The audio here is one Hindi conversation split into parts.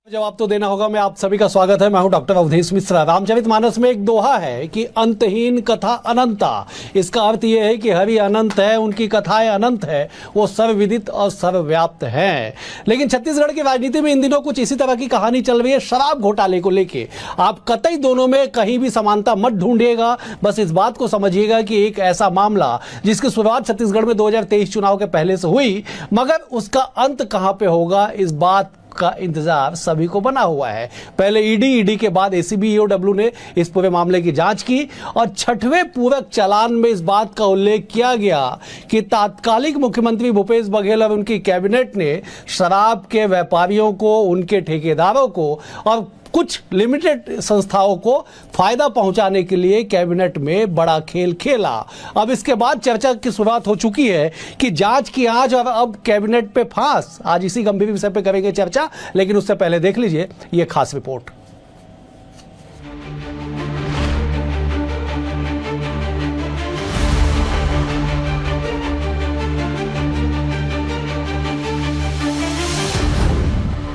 जवाब तो देना होगा। मैं आप सभी का स्वागत है। मैं हूं डॉक्टर अवधेश मिश्रा। रामचरितमानस में एक दोहा है कि अंतहीन कथा अनंता। इसका अर्थ यह है कि हरि अनंत है, उनकी कथाएं अनंत है, वो सर्वविदित और सर्वव्याप्त हैं। लेकिन छत्तीसगढ़ की राजनीति में इन दिनों कुछ इसी तरह की कहानी चल रही है शराब घोटाले को लेके। आप कतई दोनों में कहीं भी समानता मत ढूंढिएगा, बस इस बात को समझिएगा कि एक ऐसा मामला जिसकी शुरुआत छत्तीसगढ़ में 2023 चुनाव के पहले से हुई, मगर उसका अंत कहां पे होगा इस बात का इंतजार सभी को बना हुआ है। पहले ईडी के बाद एसीबी ईओडब्ल्यू ने इस पूरे मामले की जांच की और छठवें पूरक चालान में इस बात का उल्लेख किया गया कि तात्कालिक मुख्यमंत्री भूपेश बघेल और उनकी कैबिनेट ने शराब के व्यापारियों को, उनके ठेकेदारों को और कुछ लिमिटेड संस्थाओं को फायदा पहुंचाने के लिए कैबिनेट में बड़ा खेल खेला। अब इसके बाद चर्चा की शुरुआत हो चुकी है कि जांच की आंच और अब कैबिनेट पे फांस। आज इसी गंभीर विषय पे करेंगे चर्चा, लेकिन उससे पहले देख लीजिए ये खास रिपोर्ट।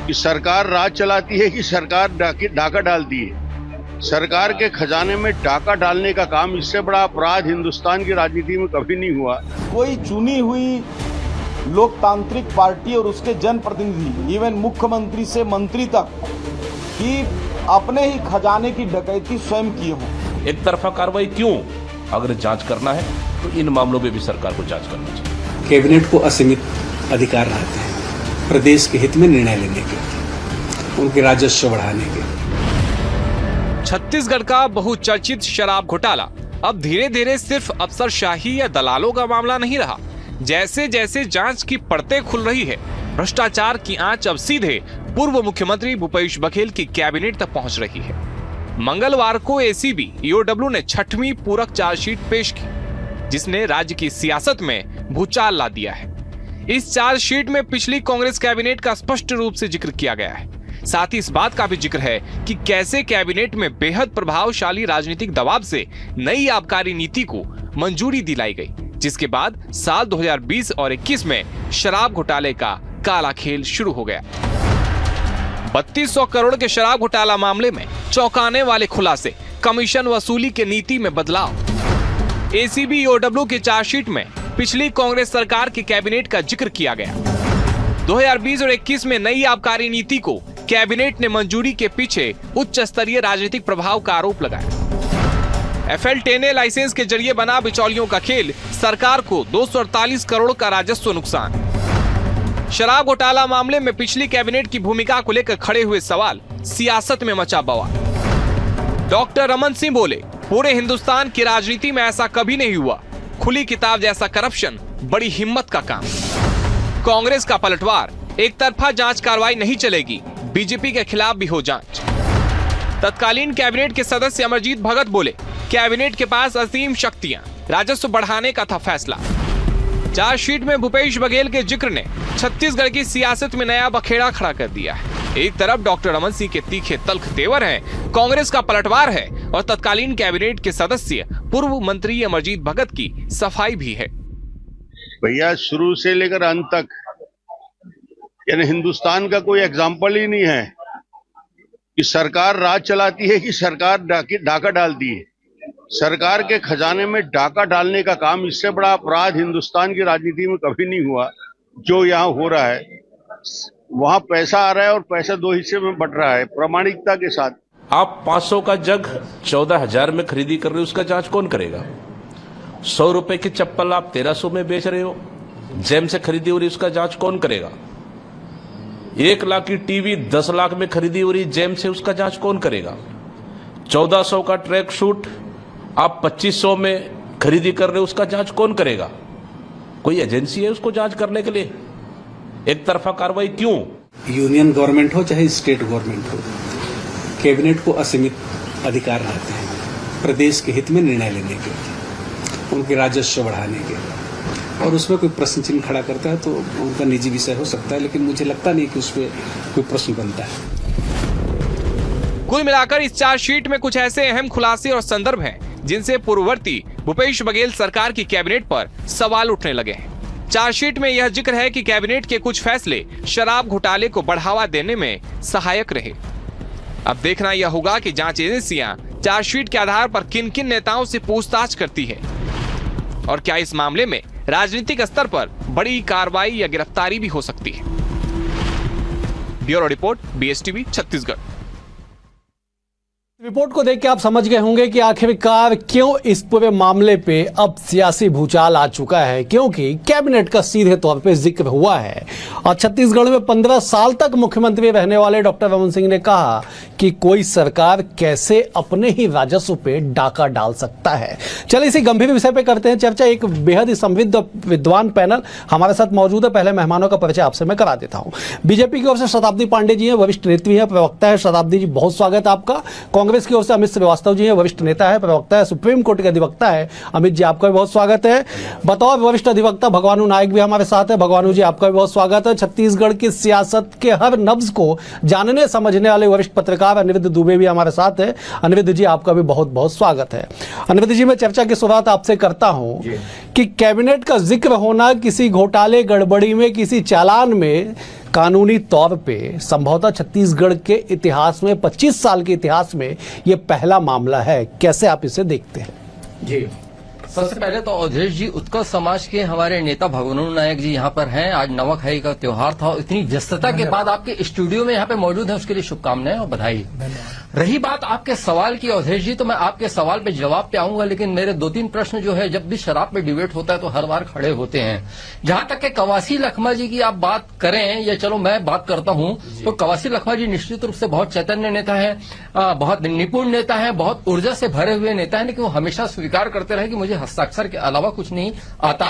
कि सरकार राज चलाती है कि सरकार डाका डालती है। सरकार के खजाने में डाका डालने का काम, इससे बड़ा अपराध हिंदुस्तान की राजनीति में कभी नहीं हुआ। कोई चुनी हुई लोकतांत्रिक पार्टी और उसके जनप्रतिनिधि, इवन मुख्यमंत्री से मंत्री तक, कि अपने ही खजाने की डकैती स्वयं किए हों। एक तरफा कार्रवाई क्यों? अगर जांच करना है तो इन मामलों में भी सरकार को जांच करनी चाहिए। कैबिनेट को असीमित अधिकार रहते हैं प्रदेश के हित में निर्णय लेने के, उनके राजस्व बढ़ाने के। छत्तीसगढ़ का बहुचर्चित शराब घोटाला अब धीरे धीरे सिर्फ अफसरशाही या दलालों का मामला नहीं रहा। जैसे जैसे जांच की परतें खुल रही है, भ्रष्टाचार की आंच अब सीधे पूर्व मुख्यमंत्री भूपेश बघेल की कैबिनेट तक पहुंच रही है। मंगलवार को एसीबी ईओडब्ल्यू ने छठवीं पूरक चार्जशीट पेश की, जिसने राज्य की सियासत में भूचाल ला दिया है। इस चार्जशीट में पिछली कांग्रेस कैबिनेट का स्पष्ट रूप से जिक्र किया गया है। साथ ही इस बात का भी जिक्र है कि कैसे कैबिनेट में बेहद प्रभावशाली राजनीतिक दबाव से नई आबकारी नीति को मंजूरी दिलाई गई, जिसके बाद साल 2020 और 21 में शराब घोटाले का काला खेल शुरू हो गया। 3200 करोड़ के शराब घोटाला मामले में चौंकाने वाले खुलासे, कमीशन वसूली के नीति में बदलाव। एसीबी ईओडब्ल्यू की चार्जशीट में पिछली कांग्रेस सरकार की कैबिनेट का जिक्र किया गया। 2020 और 21 में नई आबकारी नीति को कैबिनेट ने मंजूरी के पीछे उच्च स्तरीय राजनीतिक प्रभाव का आरोप लगाया। FL10A लाइसेंस के जरिए बना बिचौलियों का खेल, सरकार को 248 करोड़ का राजस्व नुकसान। शराब घोटाला मामले में पिछली कैबिनेट की भूमिका को लेकर खड़े हुए सवाल, सियासत में मचा बवाल। डॉक्टर रमन सिंह बोले, पूरे हिंदुस्तान की राजनीति में ऐसा कभी नहीं हुआ। खुली किताब जैसा करप्शन बड़ी हिम्मत का काम। कांग्रेस का पलटवार, एक तरफा जांच कार्रवाई नहीं चलेगी, बीजेपी के खिलाफ भी हो जांच। तत्कालीन कैबिनेट के सदस्य अमरजीत भगत बोले, कैबिनेट के पास असीम शक्तियां, राजस्व बढ़ाने का था फैसला। चार्जशीट में भूपेश बघेल के जिक्र ने छत्तीसगढ़ की सियासत में नया बखेड़ा खड़ा कर दिया है। एक तरफ डॉक्टर रमन सिंह के तीखे तल्ख तेवर हैं, कांग्रेस का पलटवार है, और तत्कालीन कैबिनेट के सदस्य पूर्व मंत्री अमरजीत भगत की सफाई भी है। भैया, शुरू से लेकर अंत तक यानी हिंदुस्तान का कोई एग्जाम्पल ही नहीं है कि सरकार राज चलाती है कि सरकार डाका डालती है। सरकार के खजाने में डाका डालने का काम, इससे बड़ा अपराध हिंदुस्तान की राजनीति में कभी नहीं हुआ। जो यहाँ हो रहा है, वहां पैसा आ रहा है और पैसा दो हिस्से में बट रहा है, प्रामाणिकता के साथ। आप 500 का जग 14,000 में खरीदी कर रहे हो, उसका जांच कौन करेगा? 100 रुपए की चप्पल आप 1300 में बेच रहे हो, जेम से खरीदी हो रही, उसका जांच कौन करेगा? 1 लाख की टीवी 10 लाख में खरीदी हो रही जेम से, उसका जांच कौन करेगा? 1400 का ट्रैक सूट आप 2500 में खरीदी कर रहे हो, उसका जांच कौन करेगा? कोई एजेंसी है उसको जांच करने के लिए? एक तरफा कार्रवाई क्यों? यूनियन गवर्नमेंट हो चाहे स्टेट गवर्नमेंट हो, कैबिनेट को असीमित अधिकार रहते हैं प्रदेश के हित में निर्णय लेने के, उनके राजस्व बढ़ाने के। और उसमें कोई प्रश्न चिन्ह खड़ा करता है तो उनका निजी विषय हो सकता है, लेकिन मुझे लगता नहीं कि उसमें कोई प्रश्न बनता है। कुल मिलाकर इस चार्जशीट में कुछ ऐसे अहम खुलासे और संदर्भ हैं जिनसे पूर्ववर्ती भूपेश बघेल सरकार की कैबिनेट पर सवाल उठने लगे हैं। चार्जशीट में यह जिक्र है कि कैबिनेट के कुछ फैसले शराब घोटाले को बढ़ावा देने में सहायक रहे। अब देखना यह होगा कि जांच एजेंसियां चार्जशीट के आधार पर किन किन नेताओं से पूछताछ करती है और क्या इस मामले में राजनीतिक स्तर पर बड़ी कार्रवाई या गिरफ्तारी भी हो सकती है। Bureau report, BSTV Chhattisgarh. Report को देख के आप समझ गए होंगे कि आखिरकार क्यों इस पूरे मामले पे अब सियासी भूचाल आ चुका है, क्योंकि कैबिनेट का सीधे तौर पे जिक्र हुआ है। और छत्तीसगढ़ में 15 साल तक मुख्यमंत्री रहने वाले डॉक्टर रमन सिंह ने कहा कि कोई सरकार कैसे अपने ही राजस्व पे डाका डाल सकता है। चलिए इसी गंभीर विषय पे करते हैं चर्चा। एक बेहद ही समृद्ध विद्वान पैनल हमारे साथ मौजूद है। पहले मेहमानों का परिचय आपसे मैं करा देता हूं। बीजेपी की ओर से शताब्दी पांडे जी हैं, वरिष्ठ नेत्री हैं, प्रवक्ता है। शताब्दी जी, बहुत स्वागत है आपका। कांग्रेस की ओर से अमित श्रीवास्तव जी हैं, वरिष्ठ नेता है, प्रवक्ता है, सुप्रीम कोर्ट के अधिवक्ता है। अमित जी, आपका भी बहुत स्वागत है। बतौर वरिष्ठ अधिवक्ता भगवानू नायक भी हमारे साथ है। भगवानू जी, आपका भी बहुत स्वागत है। छत्तीसगढ़ की सियासत के हर नब्ज को जानने समझने वाले वरिष्ठ पत्रकार अनिरुद्ध दुबे भी हमारे साथ है। अनिरुद्ध जी, आपका भी बहुत बहुत स्वागत है। अनिरुद्ध जी, मैं चर्चा की शुरुआत आपसे करता हूं कि कैबिनेट का जिक्र होना किसी घोटाले गड़बड़ी में, किसी चालान में कानूनी तौर पे संभवतः छत्तीसगढ़ के इतिहास में, 25 साल के इतिहास में यह पहला मामला है। कैसे आप इसे देखते हैं? जी, सबसे पहले तो अवधेश जी, उत्कर्ष समाज के हमारे नेता भगवानू नायक जी यहाँ पर हैं। आज नवखाई का त्योहार था और इतनी व्यस्तता के बाद आपके स्टूडियो में यहाँ पे मौजूद है, उसके लिए शुभकामनाएं और बधाई। रही बात आपके सवाल की अवधेश जी, तो मैं आपके सवाल पे जवाब पे आऊंगा, लेकिन मेरे 2-3 प्रश्न जो है, जब भी शराब पे डिबेट होता है तो हर बार खड़े होते हैं। जहां तक के कवासी लखमा जी की आप बात करें, या चलो मैं बात करता हूं, तो कवासी लखमा जी निश्चित रूप से बहुत चैतन्य नेता है, बहुत निपुण नेता है, बहुत ऊर्जा से भरे हुए नेता है, लेकिन वो हमेशा स्वीकार करते रहे कि मुझे हस्ताक्षर के अलावा कुछ नहीं आता।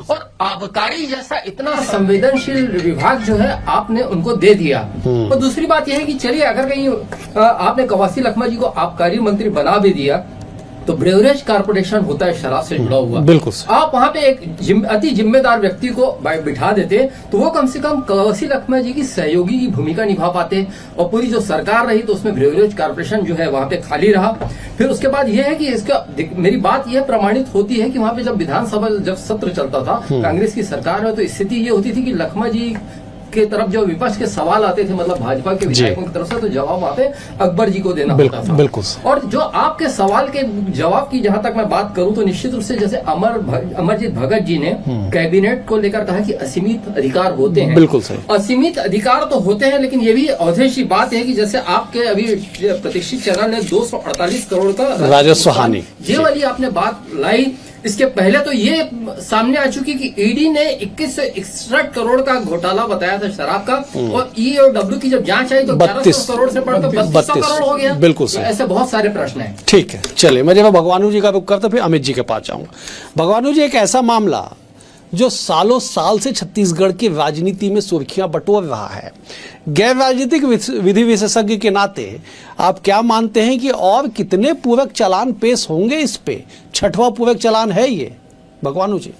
और आबकारी जैसा इतना संवेदनशील विभाग जो है आपने उनको दे दिया। और दूसरी बात यह है कि चलिए, अगर कहीं आपने कवासी लखमा जी को आबकारी मंत्री बना भी दिया, तो ब्रेवरेज कारपोरेशन होता है शराब से जुड़ा हुआ, बिल्कुल। आप वहां पे एक अति जिम्मेदार व्यक्ति को बिठा देते तो वो कम से कम कवासी लखमा जी की सहयोगी की भूमिका निभा पाते, और पूरी जो सरकार रही तो उसमें ब्रेवरेज कारपोरेशन जो है वहां पे खाली रहा। फिर उसके बाद ये है कि इसका मेरी बात यह प्रमाणित होती है कि वहां पे जब विधानसभा जब सत्र चलता था कांग्रेस की सरकार में, तो स्थिति ये होती थी कि लखमा जी के तरफ जो विपक्ष के सवाल आते थे, मतलब भाजपा के विधायकों की तरफ से, तो जवाब वहां पे अकबर जी को देना होता था। बिल्कुल। और जो आपके सवाल के जवाब की जहां तक मैं बात करूं, तो निश्चित रूप से जैसे अमरजीत भगत जी ने कैबिनेट को लेकर कहा कि असीमित अधिकार होते हैं। बिल्कुल सही। असीमित अधिकार तो होते हैं, लेकिन ये भी अवधेश की बात है कि जैसे आपके अभी प्रतिष्ठित चैनल ने 248 करोड़ का राजस्व हानि, ये वाली आपने बात लाई। इसके पहले तो ये सामने आ चुकी कि ईडी ने 2161 करोड़ का घोटाला बताया था शराब का, और EOW की जब जांच आई तो 1100 करोड़ से बढ़कर 3200 करोड़ हो गया। बिल्कुल सही। ऐसे बहुत सारे प्रश्न हैं। ठीक है, चलिए मैं जब भगवानू जी का रुख करता फिर अमित जी के पास जाऊंगा। भगवानू जी, एक ऐसा मामला जो सालों साल से छत्तीसगढ़ की राजनीति में सुर्खियां बटोर रहा है, गैर राजनीतिक विधि विशेषज्ञ के नाते आप क्या मानते हैं कि और कितने पूरक चालान पेश होंगे इस पे? 6वां पूरक चालान है ये, भगवानू जी?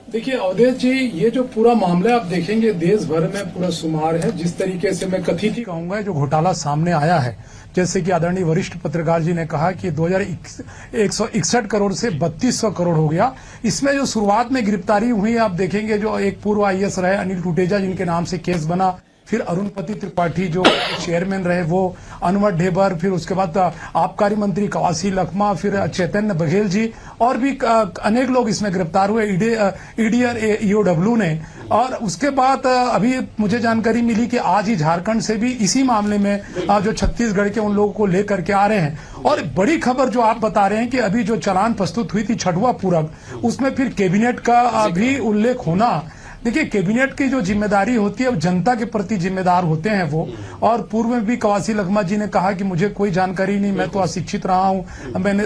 देखिए अवधेश जी, ये जो पूरा मामला आप देखेंगे देश भर में पूरा शुमार है। जिस तरीके से मैं कथित ही कहूंगा जो घोटाला सामने आया है, जैसे कि आदरणीय वरिष्ठ पत्रकार जी ने कहा कि 2161 करोड़ से 3200 करोड़ हो गया। इसमें जो शुरुआत में गिरफ्तारी हुई, आप देखेंगे जो एक पूर्व IAS रहे अनिल टुटेजा, जिनके नाम से केस बना, फिर अरुणपति त्रिपाठी जो चेयरमैन रहे वो, अनवर ढेबर, फिर उसके बाद आबकारी मंत्री कवासी लखमा, फिर चैतन्य बघेल जी, और भी अनेक लोग इसमें गिरफ्तार हुए ईडी और EOW ने। और उसके बाद अभी मुझे जानकारी मिली कि आज ही झारखंड से भी इसी मामले में जो छत्तीसगढ़ के उन लोगों को लेकर के आ रहे हैं। और बड़ी खबर जो आप बता रहे हैं कि अभी जो चालान प्रस्तुत हुई थी 6वां पूरक, उसमें फिर कैबिनेट का भी उल्लेख होना। देखिए, कैबिनेट की जो जिम्मेदारी होती है वो जनता के प्रति जिम्मेदार होते हैं वो। और पूर्व में भी कवासी लखमा जी ने कहा कि मुझे कोई जानकारी नहीं, मैं तो अशिक्षित रहा हूं, मैंने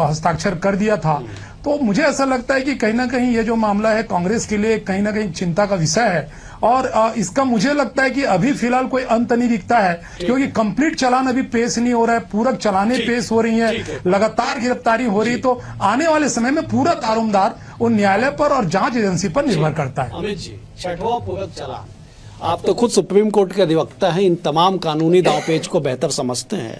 हस्ताक्षर कर दिया था। तो मुझे ऐसा लगता है कि कहीं ना कहीं ये जो मामला है कांग्रेस के लिए कहीं ना कहीं चिंता का विषय है। और इसका मुझे लगता है कि अभी फिलहाल कोई अंत नहीं दिखता है, क्योंकि कंप्लीट चालान अभी पेश नहीं हो रहा है, पूरक चालानें पेश हो रही हैं, लगातार गिरफ्तारी हो रही है। तो आने वाले समय में पूरा दारोमदार वो न्यायालय पर और जांच एजेंसी पर निर्भर करता है। अमित जी, 6वां पूरक चालान, आप तो खुद सुप्रीम कोर्ट के अधिवक्ता हैं, इन तमाम कानूनी दांवपेच को बेहतर समझते हैं।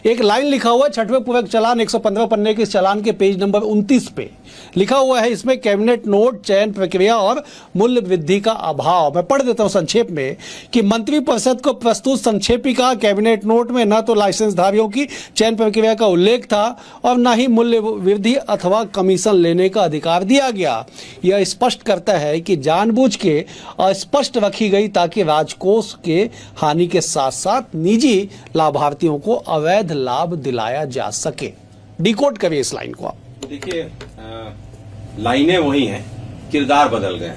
एक लाइन लिखा हुआ है 6वें पूरक चालान 115 पन्ने के चालान के पेज नंबर 29 पे लिखा हुआ है, इसमें कैबिनेट नोट, चयन प्रक्रिया और मूल्य वृद्धि का अभाव। मैं पढ़ देता हूं संक्षेप में कि मंत्रिपरिषद को प्रस्तुत संक्षेपिका कैबिनेट नोट में न तो लाइसेंसधारियों की चयन प्रक्रिया का उल्लेख था और न ही मूल्य वृद्धि अथवा कमीशन लेने का अधिकार दिया गया। यह स्पष्ट करता है कि जानबूझ के अस्पष्ट रखी गई ताकि राजकोष के हानि के साथ साथ निजी लाभार्थियों को अवैध लाभ दिलाया जा सके। डिकोड करिए इस लाइन को आप। देखिए, लाइनें वही हैं, किरदार बदल गए।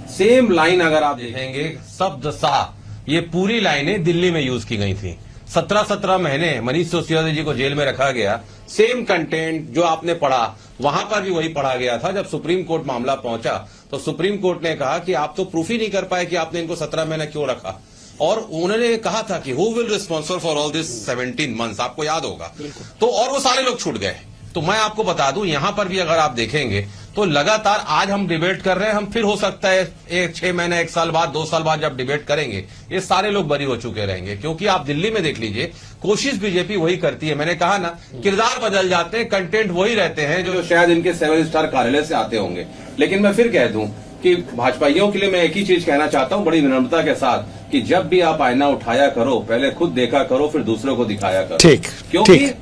सेम लाइन अगर आप देखेंगे, शब्द सा ये पूरी लाइनें दिल्ली में यूज की गई थी। 17 महीने मनीष सिसोदिया जी को जेल में रखा गया। सेम कंटेंट जो आपने पढ़ा वहां पर भी वही पढ़ा गया था। जब सुप्रीम कोर्ट मामला पहुंचा तो सुप्रीम कोर्ट ने कहा कि आप तो प्रूफ ही नहीं कर पाए कि आपने इनको 17 महीने क्यों रखा, और उन्होंने कहा था कि who will responsible for all this 17 months, आपको याद होगा। तो और वो सारे लोग छूट गए। तो मैं आपको बता दूं, यहां पर भी अगर आप देखेंगे तो लगातार आज हम डिबेट कर रहे हैं, हम फिर हो सकता है 6 महीने, 1 साल बाद, 2 साल बाद जब डिबेट करेंगे ये सारे लोग बरी हो चुके रहेंगे। क्योंकि आप दिल्ली में देख लीजिए, कोशिश बीजेपी वही करती है। मैंने कहा ना, किरदार बदल जाते हैं, कंटेंट वही रहते हैं जो शायद इनके 7 स्टार कार्यालय से आते होंगे। लेकिन मैं फिर कह दूं कि भाजपाइयों के लिए मैं एक ही चीज कहना चाहता हूं बड़ी विनम्रता के साथ, कि जब भी आप आईना उठाया करो, पहले खुद देखा करो, फिर दूसरों को दिखाया करो। ठीक, क्योंकि ठीक।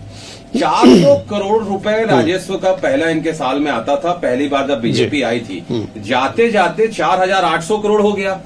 400 करोड़ रुपए राजस्व का पहला इनके साल में आता था, पहली बार जब बीजेपी आई थी। जाते जाते 4800 करोड़ हो गया।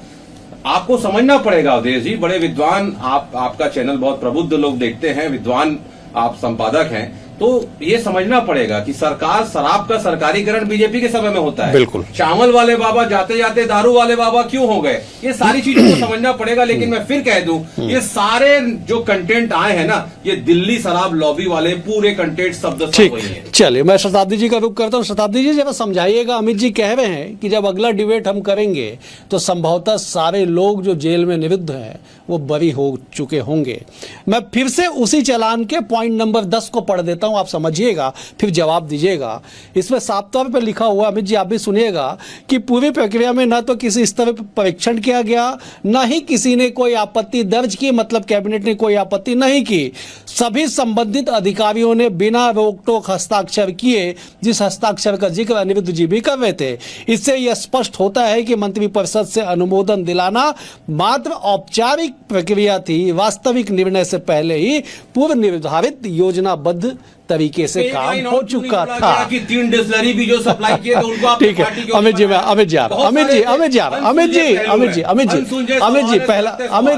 आपको समझना पड़ेगा अवधेश जी, बड़े विद्वान आपका चैनल बहुत प्रबुद्ध लोग देखते हैं, विद्वान आप संपादक हैं, तो ये समझना पड़ेगा कि सरकार, शराब का सरकारीकरण बीजेपी के समय में होता है। बिल्कुल। चावल वाले बाबा जाते जाते दारू वाले बाबा क्यों हो गए, ये सारी चीजों को समझना पड़ेगा। लेकिन मैं फिर कह दूं, ये सारे जो कंटेंट आए हैं ना, ये दिल्ली शराब लॉबी वाले पूरे कंटेंट शब्द ठीक, वही है। चलिए मैं शताब्दी जी का रुख करता हूँ। शताब्दी जी जरा समझाइएगा, अमित जी कह रहे हैं कि जब अगला डिबेट हम करेंगे तो संभवतः सारे लोग जो जेल में निरुद्ध हैं वो बरी हो चुके होंगे। मैं फिर से उसी चालान के पॉइंट नंबर 10 को पढ़ देता हूं, आप समझिएगा फिर जवाब दीजिएगा। इसमें साफ तौर पर लिखा हुआ, अमित जी आप भी सुनिएगा, कि पूरी प्रक्रिया में न तो किसी स्तर पर परीक्षण किया गया, न ही किसी ने कोई आपत्ति दर्ज की, मतलब कैबिनेट ने कोई आपत्ति नहीं की। सभी संबंधित अधिकारियों ने बिना रोक टोक हस्ताक्षर किए, जिस हस्ताक्षर का जिक्र अनिरुद्ध जी भी कर रहे थे। इससे यह स्पष्ट होता है कि मंत्रिपरिषद से अनुमोदन दिलाना मात्र औपचारिक प्रक्रिया थी, वास्तविक निर्णय से पहले ही पूर्व निर्धारित योजनाबद्ध तरीके से काम हो चुका था। कि 3 डिस्टिलरी भी जो सप्लाई किए थे उनको आप ठीक है अमित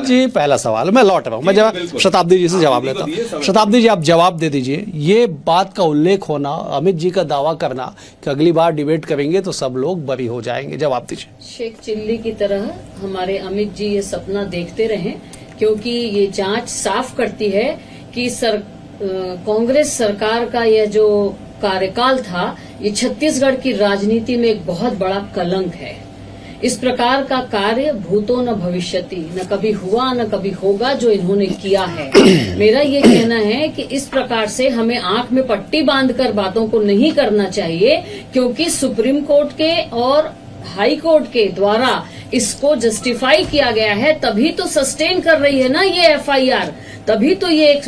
जी, पहला सवाल मैं लौट रहा हूं, मैं जवाब शताब्दी जी से जवाब लेता हूं। शताब्दी जी आप जवाब दे दीजिए। ये बात का उल्लेख होना, अमित जी का दावा करना कि अगली बार डिबेट करेंगे तो सब लोग बरी हो जाएंगे, जवाब दीजिए। शेख चिल्ली की तरह हमारे अमित जी ये सपना देखते रहें, क्योंकि ये जांच साफ करती है कि कांग्रेस सरकार का यह जो कार्यकाल था, ये छत्तीसगढ़ की राजनीति में एक बहुत बड़ा कलंक है। इस प्रकार का कार्य भूतो न भविष्यति, न कभी हुआ न कभी होगा जो इन्होंने किया है। मेरा ये कहना है कि इस प्रकार से हमें आंख में पट्टी बांधकर बातों को नहीं करना चाहिए, क्योंकि सुप्रीम कोर्ट के और हाई कोर्ट के द्वारा इसको जस्टिफाई किया गया है, तभी तो सस्टेन कर रही है ना ये एफआईआर, तभी तो ये एक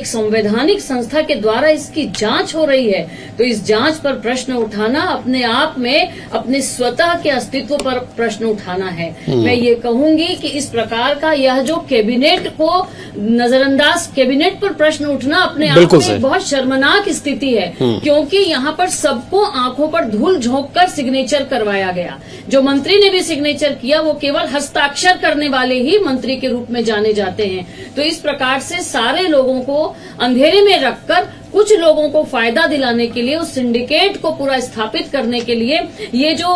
संवैधानिक संस्था के द्वारा इसकी जांच हो रही है। तो इस जांच पर प्रश्न उठाना अपने आप में अपने स्वतः के अस्तित्व पर प्रश्न उठाना है। मैं ये कहूंगी कि इस प्रकार का यह जो कैबिनेट को नजरअंदाज, कैबिनेट पर प्रश्न उठना अपने आप में एक बहुत शर्मनाक स्थिति है, क्योंकि यहाँ पर सबको आंखों पर धूल झोंक कर सिग्नेचर करवाया गया। जो मंत्री ने भी सिग्नेचर किया वो केवल हस्ताक्षर करने वाले ही मंत्री के रूप में जाने जाते हैं। तो इस प्रकार से सारे लोगों को अंधेरे में रखकर कुछ लोगों को फायदा दिलाने के लिए, उस सिंडिकेट को पूरा स्थापित करने के लिए ये जो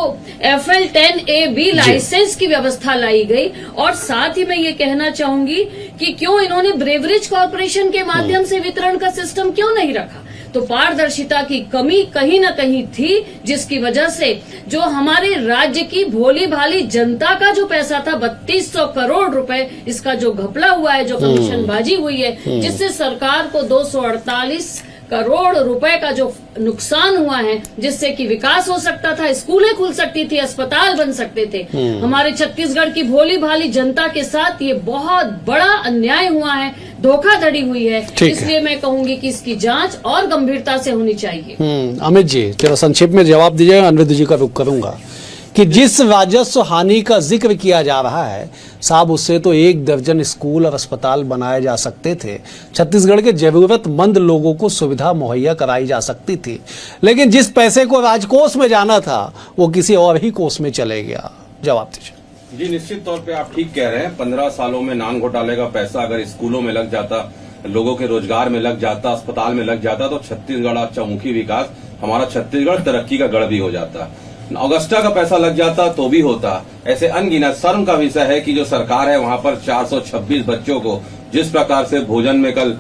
FL10AB लाइसेंस की व्यवस्था लाई गई। और साथ ही मैं ये कहना चाहूंगी कि क्यों इन्होंने ब्रेवरेज कॉर्पोरेशन के माध्यम से वितरण का सिस्टम क्यों नहीं रखा। तो पारदर्शिता की कमी कहीं न कहीं थी, जिसकी वजह से जो हमारे राज्य की भोली भाली जनता का जो पैसा था 3200 करोड़ रुपए, इसका जो घपला हुआ है, जो कमीशनबाजी हुई है, जिससे सरकार को 248 करोड़ रुपए का जो नुकसान हुआ है, जिससे कि विकास हो सकता था, स्कूलें खुल सकती थी, अस्पताल बन सकते थे, हमारे छत्तीसगढ़ की भोली भाली जनता के साथ ये बहुत बड़ा अन्याय हुआ है, धोखाधड़ी हुई है। इसलिए मैं कहूंगी कि इसकी जांच और गंभीरता से होनी चाहिए। अमित जी जरा संक्षेप में जवाब दीजिएगा, अनिरुद्ध जी का रुख करूंगा कि जिस राजस्व हानि का जिक्र किया जा रहा है साहब, उससे तो 1 दर्जन स्कूल और अस्पताल बनाए जा सकते थे, छत्तीसगढ़ के जरूरतमंद लोगों को सुविधा मुहैया कराई जा सकती थी, लेकिन जिस पैसे को राजकोष में जाना था वो किसी और ही कोष में चले गया। जवाब दीजिए। जी निश्चित तौर पे आप ठीक कह रहे हैं। 15 सालों में नान घोटाले का पैसा अगर स्कूलों में लग जाता, लोगों के रोजगार में लग जाता, अस्पताल में लग जाता, तो छत्तीसगढ़ आज चौमुखी विकास, हमारा छत्तीसगढ़ तरक्की का गढ़ भी हो जाता। ऑगस्टा का पैसा लग जाता तो भी होता। ऐसे अनगिनत शर्म का विषय है कि जो सरकार है वहां पर 426 बच्चों को जिस प्रकार से भोजन में कल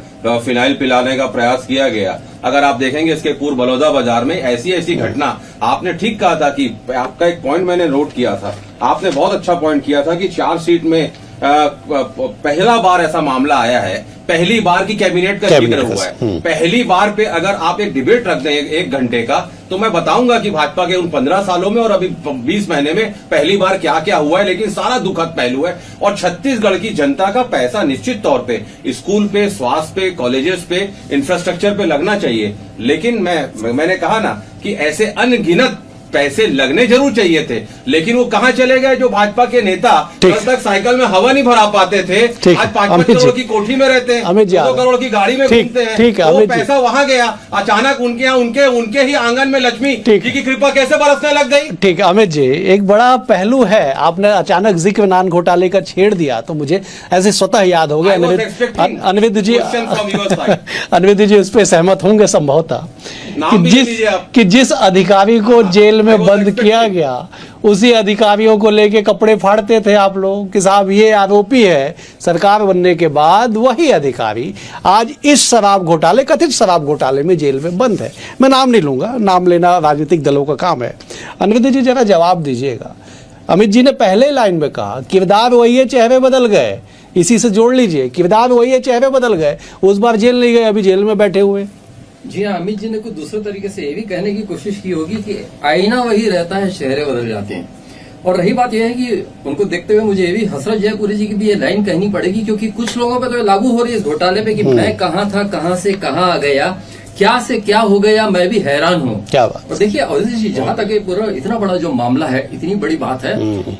फिनाइल पिलाने का प्रयास किया गया, अगर आप देखेंगे इसके पूर्व बलौदा बाजार में ऐसी घटना, आपने ठीक कहा था कि आपका एक पॉइंट मैंने नोट किया था, आपने बहुत अच्छा पॉइंट किया था कि चार्जशीट में पहला बार ऐसा मामला आया है, पहली बार की कैबिनेट का जिक्र हुआ है। पहली बार पे अगर आप एक डिबेट रख दें 1 घंटे का, तो मैं बताऊंगा कि भाजपा के उन 15 सालों में और अभी 20 महीने में पहली बार क्या क्या हुआ है, लेकिन सारा दुखद पहलू है। और छत्तीसगढ़ की जनता का पैसा निश्चित तौर पे स्कूल पे, स्वास्थ्य पे, कॉलेजेस पे, इंफ्रास्ट्रक्चर पे लगना चाहिए, लेकिन मैंने कहा ना कि ऐसे अनगिनत पैसे लगने जरूर चाहिए थे, लेकिन वो कहां चले गए जो भाजपा के नेता कल तक साइकिल में हवा नहीं भरा पाते थे, आज 5-5 करोड़ की कोठी में रहते हैं, 2 करोड़ की गाड़ी में घूमते हैं, तो वो पैसा वहां गया, अचानक उनके यहाँ उनके ही आंगन में लक्ष्मी जी की कृपा कैसे बरसने लग गई। ठीक है अमित जी, एक बड़ा पहलू है, आपने अचानक जिक्र नान घोटाले का छेड़ दिया तो मुझे ऐसे स्वतः याद हो गया। अनिरुद्ध जी उस पर सहमत होंगे संभवतः कि जिस अधिकारी को जेल में बंद किया गया उसी अधिकारियों को लेके कपड़े फाड़ते थे आप लोग कि साहब ये आरोपी है। सरकार बनने के बाद वही अधिकारी आज इस शराब घोटाले, कथित शराब घोटाले में जेल में बंद है। मैं नाम नहीं लूंगा, नाम लेना राजनीतिक दलों का काम है। अनिरुद्ध जी जरा जवाब दीजिएगा। अमित जी ने पहले लाइन में कहा किरदार वही है, चेहरे बदल गए, इसी से जोड़ लीजिए, किरदार वही है, चेहरे बदल गए। उस बार जेल नहीं गए, अभी जेल में बैठे हुए। जी हाँ, अमित जी ने कुछ दूसरे तरीके से ये भी कहने की कोशिश की होगी कि आईना वही रहता है, चेहरे बदल जाते हैं। और रही बात यह है कि उनको देखते हुए मुझे ये भी हसरत जयपुरी जी की भी ये लाइन कहनी पड़ेगी, क्योंकि कुछ लोगों पे तो लागू हो रही है इस घोटाले पे कि मैं कहाँ था, कहाँ से कहाँ आ गया, क्या से क्या हो गया, मैं भी हैरान हूँ। क्या बात। और देखिए अवधेश जी, जहाँ तक ये पूरा इतना बड़ा जो मामला है, इतनी बड़ी बात है,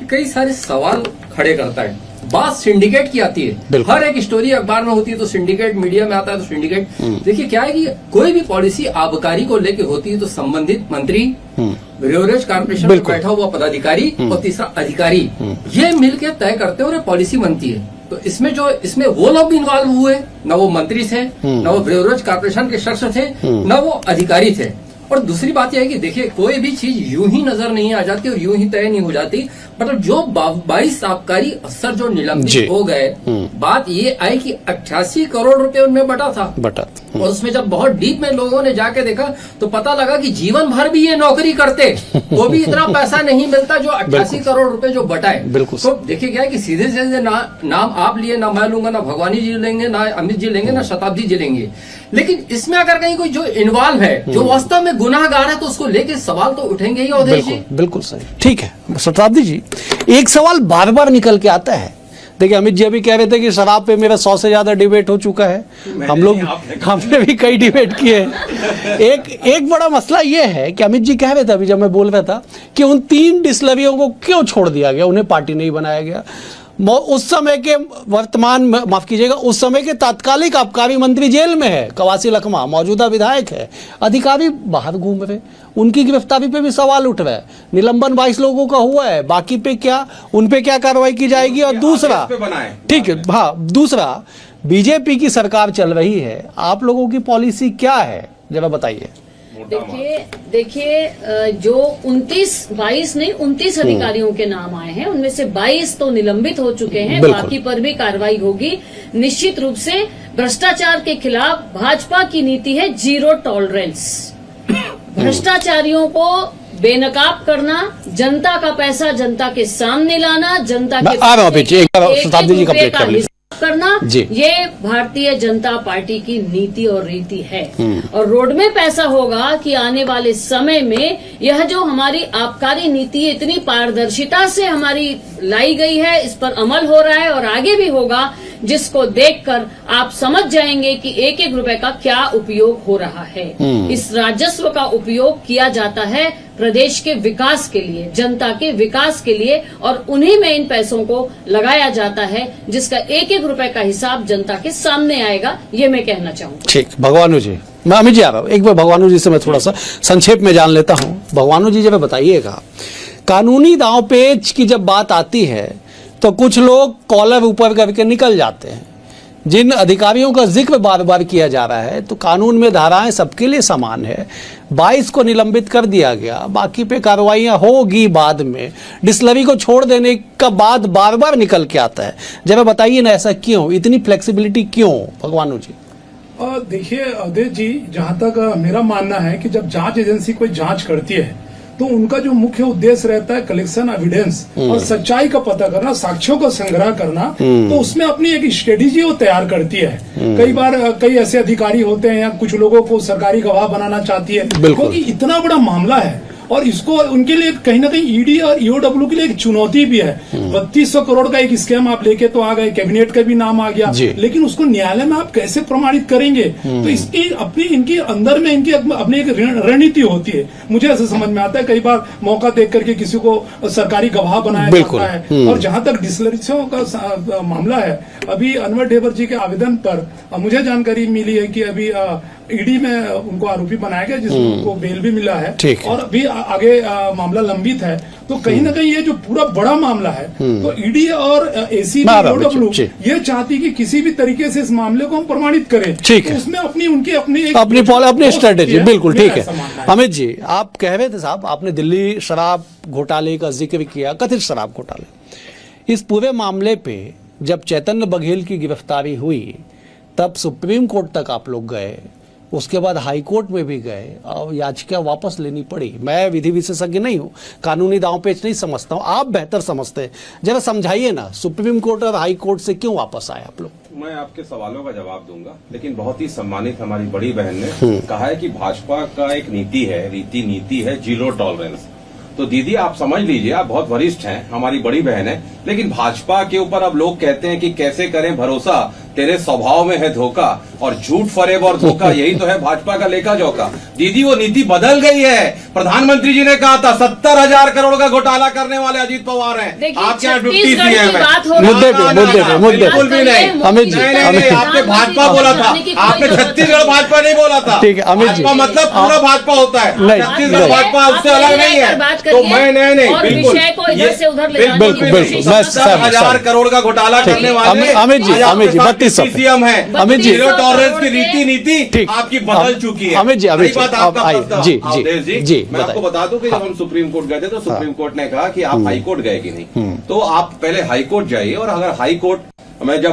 कई सारे सवाल खड़े करता है। बात सिंडिकेट की आती है, हर एक स्टोरी अखबार में होती है तो सिंडिकेट, मीडिया में आता है तो सिंडिकेट। देखिए क्या है कि कोई भी पॉलिसी आबकारी को लेके होती है तो संबंधित मंत्री, ब्यूरोज कॉर्पोरेशन में बैठा हुआ पदाधिकारी और तीसरा अधिकारी, ये मिलकर तय करते हैं और पॉलिसी बनती है। तो इसमें वो लोग भी इन्वॉल्व हुए, न वो मंत्री थे, न वो ब्यूरोज कॉर्पोरेशन के शख्स थे, न वो अधिकारी थे। और दूसरी बात यह है कि देखिए कोई भी चीज यूं ही नजर नहीं आ जाती और यूं ही तय नहीं हो जाती। मतलब जो 22 आबकारी अफसर जो निलंबित हो गए, बात ये आई कि 88 करोड़ रुपए उनमें बटा था। और उसमें जब बहुत डीप में लोगों ने जाके देखा तो पता लगा कि जीवन भर भी ये नौकरी करते तो भी इतना पैसा नहीं मिलता जो 88 करोड़ रुपए जो बटाए। तो देखिए क्या है कि सीधे सीधे नाम आप लिए, ना मैं लूंगा, ना भगवानी जी लेंगे, ना अमित जी लेंगे, ना शताब्दी जी लेंगे। लेकिन इसमें अगर कहीं कोई जो इन्वॉल्व है, जो वास्तव में गुनाहगार है, तो उसको लेके सवाल तो उठेंगे ही। अवधेश जी बिल्कुल सही, ठीक है। शताब्दी जी, एक सवाल बार बार निकल के आता है। देखिए अमित जी अभी कह रहे थे कि शराब पे मेरा 100 से ज्यादा डिबेट हो चुका है, हमने भी कई डिबेट किए हैं। एक बड़ा मसला ये है कि अमित जी कह रहे थे अभी जब मैं बोल रहा था कि उन 3 डिस्टिलरियों को क्यों छोड़ दिया गया, उन्हें पार्टी नहीं बनाया गया। उस समय के माफ कीजिएगा, उस समय के तात्कालिक आबकारी मंत्री जेल में है, कवासी लखमा मौजूदा विधायक है, अधिकारी बाहर घूम रहे, उनकी गिरफ्तारी पे भी सवाल उठ रहा है। निलंबन 22 लोगों का हुआ है, बाकी पे क्या, उन पे क्या कार्रवाई की जाएगी। और दूसरा, ठीक है, हाँ, दूसरा बीजेपी की सरकार चल रही है, आप लोगों की पॉलिसी क्या है जरा बताइए। देखिए जो 29 अधिकारियों के नाम आए हैं, उनमें से 22 तो निलंबित हो चुके हैं, बाकी पर भी कार्रवाई होगी। निश्चित रूप से भ्रष्टाचार के खिलाफ भाजपा की नीति है जीरो टॉलरेंस। भ्रष्टाचारियों को बेनकाब करना, जनता का पैसा जनता के सामने लाना, जनता के करना जी। ये भारतीय जनता पार्टी की नीति और रीति है। और रोड मैप ऐसा होगा कि आने वाले समय में यह जो हमारी आबकारी नीति इतनी पारदर्शिता से हमारी लाई गई है, इस पर अमल हो रहा है और आगे भी होगा, जिसको देखकर आप समझ जाएंगे कि एक एक रुपए का क्या उपयोग हो रहा है। इस राजस्व का उपयोग किया जाता है प्रदेश के विकास के लिए, जनता के विकास के लिए, और उन्हीं में इन पैसों को लगाया जाता है, जिसका एक एक रुपए का हिसाब जनता के सामने आएगा, ये मैं कहना चाहूंगा। ठीक, भगवानू जी, मैं अमित जी आ रहा हूँ। एक बार भगवानू जी से मैं थोड़ा सा संक्षेप में जान लेता हूँ। भगवानू जी, जब बताइएगा, कानूनी दांव पेच की जब बात आती है तो कुछ लोग कॉलर ऊपर करके निकल जाते हैं। जिन अधिकारियों का जिक्र बार बार किया जा रहा है, तो कानून में धाराएं सबके लिए समान है। 22 को निलंबित कर दिया गया, बाकी पे कार्रवाइयां होगी बाद में। डिस्लरी को छोड़ देने का बाद बार बार निकल के आता है। जरा बताइए ना, ऐसा क्यों, इतनी फ्लेक्सिबिलिटी क्यों, भगवानू जी? देखिए अवधेश जी, जहां तक मेरा मानना है कि जब जांच एजेंसी कोई जांच करती है तो उनका जो मुख्य उद्देश्य रहता है कलेक्शन एविडेंस और सच्चाई का पता करना, साक्ष्यों का संग्रह करना, तो उसमें अपनी एक स्ट्रेटेजी वो तैयार करती है। कई बार कई ऐसे अधिकारी होते हैं या कुछ लोगों को सरकारी गवाह बनाना चाहती है, क्योंकि इतना बड़ा मामला है और इसको उनके लिए कहीं ना कहीं ईडी और ईओडब्ल्यू के लिए एक चुनौती भी है। 3200 करोड़ का एक स्कैम आप लेके तो आ गए, कैबिनेट का भी नाम आ गया, लेकिन उसको न्यायालय में आप कैसे प्रमाणित करेंगे? तो इसकी अपनी इनके अंदर में इनकी अपनी एक रणनीति होती है। मुझे ऐसे समझ में आता है, कई बार मौका देख करके किसी को सरकारी गवाह बनाया जाता है। और जहां तक डिस्लरियों का मामला है, अभी अनवर ढेबर जी के आवेदन पर मुझे जानकारी मिली है कि अभी ईडी में उनको आरोपी बनाया गया, जिसमें उनको बेल भी मिला है और अभी आगे मामला लंबित है। तो कहीं ना कहीं ये जो पूरा बड़ा मामला है, तो ईडी और एसीबी ये चाहती कि किसी भी तरीके से इस मामले को हम प्रमाणित करें। ठीक है, तो उसमें अपनी अपनी स्ट्रेटेजी, बिल्कुल ठीक है। अमित जी, आप कह रहे थे साहब, आपने दिल्ली शराब घोटाले का जिक्र किया, कथित शराब घोटाले। इस पूरे मामले पे जब चैतन्य बघेल की गिरफ्तारी हुई, तब सुप्रीम कोर्ट तक आप लोग गए, उसके बाद हाई कोर्ट में भी गए और याचिका वापस लेनी पड़ी। मैं विधि विशेषज्ञ नहीं हूँ, कानूनी दांव पेच नहीं समझता हूँ, आप बेहतर समझते हैं। जरा समझाइए ना, सुप्रीम कोर्ट और हाई कोर्ट से क्यों वापस आए आप लोग? मैं आपके सवालों का जवाब दूंगा, लेकिन बहुत ही सम्मानित हमारी बड़ी बहन ने कहा है कि भाजपा का एक नीति है, नीति है जीरो टॉलरेंस। तो दीदी आप समझ लीजिए, आप बहुत वरिष्ठ हैं, हमारी बड़ी बहन है, लेकिन भाजपा के ऊपर अब लोग कहते हैं कि कैसे करें भरोसा, तेरे स्वभाव में है धोखा, और झूठ फरेब और धोखा यही तो है भाजपा का लेखा जोखा। दीदी वो नीति बदल गई है। प्रधानमंत्री जी ने कहा था 70,000 करोड़ का घोटाला करने वाले अजीत पवार हैं। आप क्या डिप्टी सीएम है? मुद्दे बिल्कुल भी नहीं। अमित जी, आपने भाजपा बोला था, आपने छत्तीसगढ़ भाजपा नहीं बोला था। ठीक है अमित जी, भाजपा मतलब पूरा भाजपा होता है, छत्तीसगढ़ भाजपा उससे अलग नहीं है। तो मैं नहीं बिल्कुल 70,000 करोड़ का घोटाला करने वाले अमित जी 32 सीएम है। अमित जी, जीरो टॉलरेंस की नीति आपकी बदल चुकी है। अमित जी, जी मैं आपको बता दूं कि जब हम सुप्रीम कोर्ट गए थे तो सुप्रीम कोर्ट ने कहा कि आप हाई कोर्ट गए कि नहीं, तो आप पहले हाई कोर्ट जाइए, और अगर हाई कोर्ट मैं जब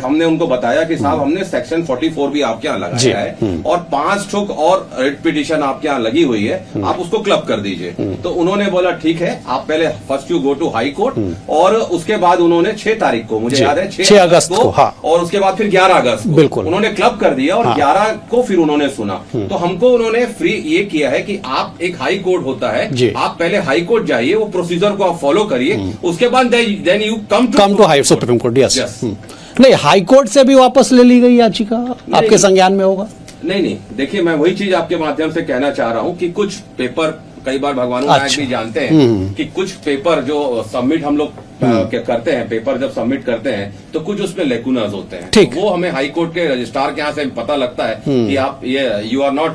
हमने उनको बताया कि साहब हमने सेक्शन 44 भी आपके यहाँ लगाया है और 5 ठोक और रिट पिटीशन आपके यहाँ लगी हुई है, आप उसको क्लब कर दीजिए। तो उन्होंने बोला ठीक है, आप पहले first you go to high court, और उसके बाद उन्होंने 6 तारीख को, मुझे याद है 6 अगस्त को, और उसके बाद फिर 11 अगस्त को बिल्कुल उन्होंने क्लब कर दिया, और 11 को फिर उन्होंने सुना। तो हमको उन्होंने फ्री ये किया है कि आप एक हाई कोर्ट होता है, आप पहले हाई कोर्ट जाइए, वो प्रोसीजर को आप फॉलो करिए, उसके बाद then you come to high supreme court. Yes, नहीं हाई कोर्ट से भी वापस ले ली गई याचिका, आपके संज्ञान में होगा? नहीं, देखिए मैं वही चीज आपके माध्यम से कहना चाह रहा हूँ कि कुछ पेपर, कई बार भगवान नायक भी जानते हैं कि कुछ पेपर जो सबमिट हम लोग करते हैं, पेपर जब सबमिट करते हैं तो कुछ उसमें लेकुनास होते हैं, तो वो हमें हाई कोर्ट के रजिस्ट्रार के यहाँ से पता लगता है कि आप ये यू आर नॉट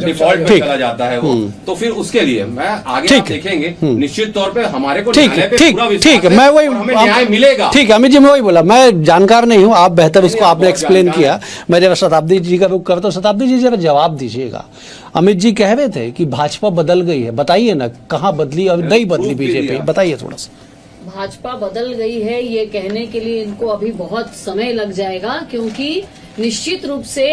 डिफॉल्ट में चला जाता है वो, तो फिर उसके लिए मैं आगे आप देखेंगे निश्चित तौर पे हमारे को न्यायालय पे पूरा विश्वास है, मैं वही हमें न्याय मिलेगा। ठीक है अमित जी, मैं वही बोला, मैं जानकार नहीं हूँ, आप बेहतर उसको आपने एक्सप्लेन किया। मैं जरा शताब्दी जी का रुख करता हूँ। शताब्दी जी जरा जवाब दीजिएगा, अमित जी कह रहे थे कि भाजपा बदल गई है, बताइए ना कहाँ बदली और नहीं बदली बीजेपी, बताइए थोड़ा सा। भाजपा बदल गई है ये कहने के लिए इनको अभी बहुत समय लग जाएगा, क्योंकि निश्चित रूप से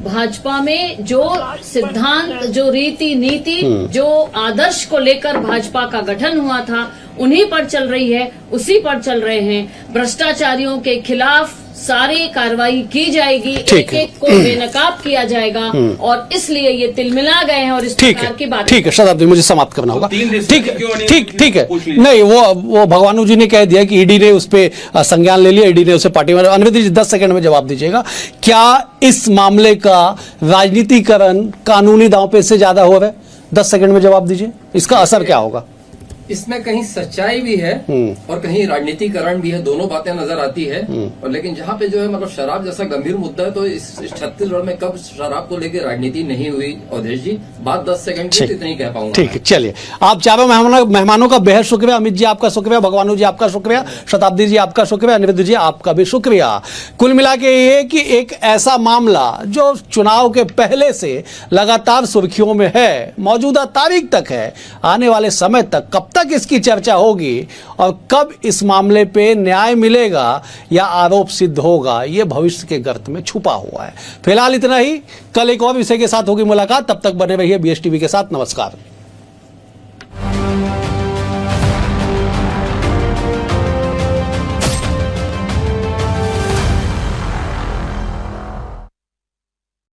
भाजपा में जो सिद्धांत, जो रीति नीति, जो आदर्श को लेकर भाजपा का गठन हुआ था, उन्हीं पर चल रही है, उसी पर चल रहे हैं। भ्रष्टाचारियों के खिलाफ सारी कार्रवाई की जाएगी, ठीक एक है। एक को बेनकाब किया जाएगा और इसलिए ये तिलमिला गए हैं और इस ठीक प्रकार की है, बात ठीक है शताब्दी, मुझे समाप्त करना होगा। तीन देश ठीक क्यों नहीं- ठीक ठीक है, पूछ लीजिए। नहीं वो भगवानू जी ने कह दिया कि ईडी ने उस पे संज्ञान ले लिया, ईडी ने उसे पार्टी में। अनिरुद्ध जी 10 सेकंड में जवाब दीजिएगा, क्या इस मामले का राजनीतिकरण कानूनी दांवपेच से ज्यादा हो रहा है? 10 सेकंड में जवाब दीजिए, इसका असर क्या होगा? इसमें कहीं सच्चाई भी है और कहीं राजनीतिकरण भी है, दोनों बातें नजर आती है। और लेकिन जहाँ पे जो है मतलब शराब जैसा गंभीर मुद्दा है, तो इस छत्तीसगढ़ में कब शराब को लेकर राजनीति नहीं हुई अवधेश जी? बात 10 सेकंड की, तो इतना ही कह पाऊंगा। ठीक है, चलिए आप चारों मेहमानों का बेहद शुक्रिया। अमित जी आपका शुक्रिया, भगवानू जी आपका शुक्रिया, शताब्दी जी आपका शुक्रिया, अनिरुद्ध जी आपका भी शुक्रिया। कुल मिला के ये कि एक ऐसा मामला जो चुनाव के पहले से लगातार सुर्खियों में है, मौजूदा तारीख तक है, आने वाले समय तक कब तक इसकी चर्चा होगी और कब इस मामले पे न्याय मिलेगा या आरोप सिद्ध होगा, यह भविष्य के गर्त में छुपा हुआ है। फिलहाल इतना ही, कल एक और विषय के साथ होगी मुलाकात, तब तक बने रहिए BSTV के साथ। नमस्कार।